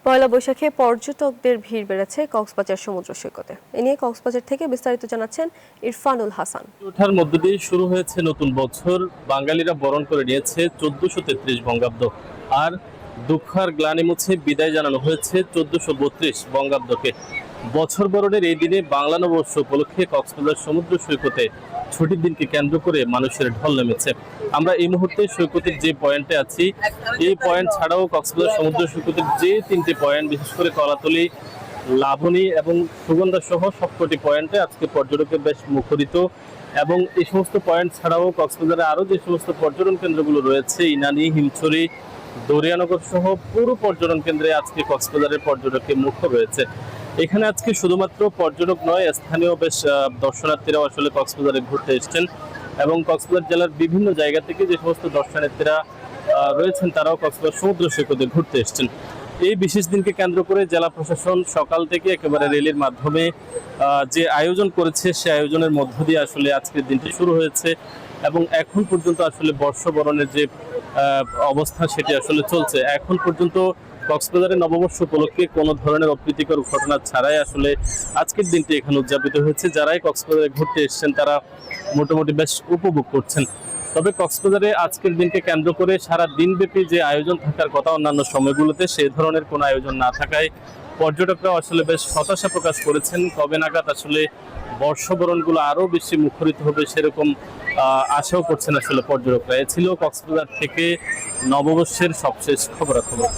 পয়লা বৈশাখে পর্যটকদের ভিড় বেড়েছে কক্সবাজার সমুদ্র সৈকতে। এ নিয়ে কক্সবাজার থেকে বিস্তারিত জানাচ্ছেন ইরফানুল হাসান। ওঠার মধ্য দিয়ে শুরু হয়েছে নতুন বছর। বাঙালিরা বরণ করে নিয়েছে 1433 বঙ্গাব্দ, আর দুঃখার গ্লানি মুছে বিদায় জানানো হয়েছে 1432 বঙ্গাব্দকে। বছর বরণের এই দিনে বাংলা নববর্ষ উপলক্ষে কক্সবাজার সমুদ্র সৈকতে ছুটির দিনকে কেন্দ্র করে মানুষের ঢল নেমেছে। আমরা এই মুহূর্তে সৈকতের যে পয়েন্টে আছি, এই পয়েন্ট ছাড়াও কক্সবাজার সমুদ্র সৈকতের যে 3টি পয়েন্ট, বিশেষ করে কলাতলি, লাবণী এবং সুগন্ধা সহ সবকটি পয়েন্টে আজকে পর্যটকের বেশ মুখরিত। এবং এই সমস্ত পয়েন্ট ছাড়াও কক্সবাজারে আরও যে সমস্ত পর্যটন কেন্দ্রগুলো রয়েছে, ইনানি, হিমছড়ি, দরিয়ানগর সহ পুরো পর্যটন কেন্দ্রে আজকে কক্সবাজারের পর্যটকের মুখ রয়েছে। এখানে আজকে শুধুমাত্র পর্যটক নয়, স্থানীয় বেশ দর্শনার্থীরাও আসলে কক্সবাজারে ঘুরতে এসেছেন। এবং কক্সবাজার জেলার বিভিন্ন জায়গা থেকে যে সমস্ত দর্শনার্থীরা রয়েছেন তারাও কক্সবাজার সমুদ্র সৈকতে ঘুরতে এসেছেন। এই বিশেষ দিনকে কেন্দ্র করে জেলা প্রশাসন সকাল থেকে একেবারে রেলির মাধ্যমে যে আয়োজন করেছে, সে আয়োজনের মধ্য দিয়ে আসলে আজকের দিনটি শুরু হয়েছে এবং এখন পর্যন্ত আসলে বর্ষবরণের যে অবস্থা সেটি আসলে চলছে। এখন পর্যন্ত কক্সবাজারের নববর্ষ উপলক্ষে কোনো ধরনের অপ্রীতিকর ঘটনা ছাড়াই আসলে আজকের দিনটি এখানে উদযাপিত হয়েছে। যারাই কক্সবাজারে ঘুরতে এসেছেন তারা মোটামুটি বেশ উপভোগ করছেন। তবে কক্সবাজারে আজকের দিনকে কেন্দ্র করে সারা দিনব্যাপী যে আয়োজন থাকার কথা অন্যান্য সময়গুলোতে, সেই ধরনের কোনো আয়োজন না থাকায় পর্যটকরাও আসলে বেশ হতাশা প্রকাশ করেছেন। কবে নাগাদ আসলে বর্ষবরণগুলো আরও বেশি মুখরিত হবে সেরকম আশাও করছেন আসলে পর্যটকরা। এ ছিল কক্সবাজার থেকে নববর্ষের সবশেষ খবরাখবর।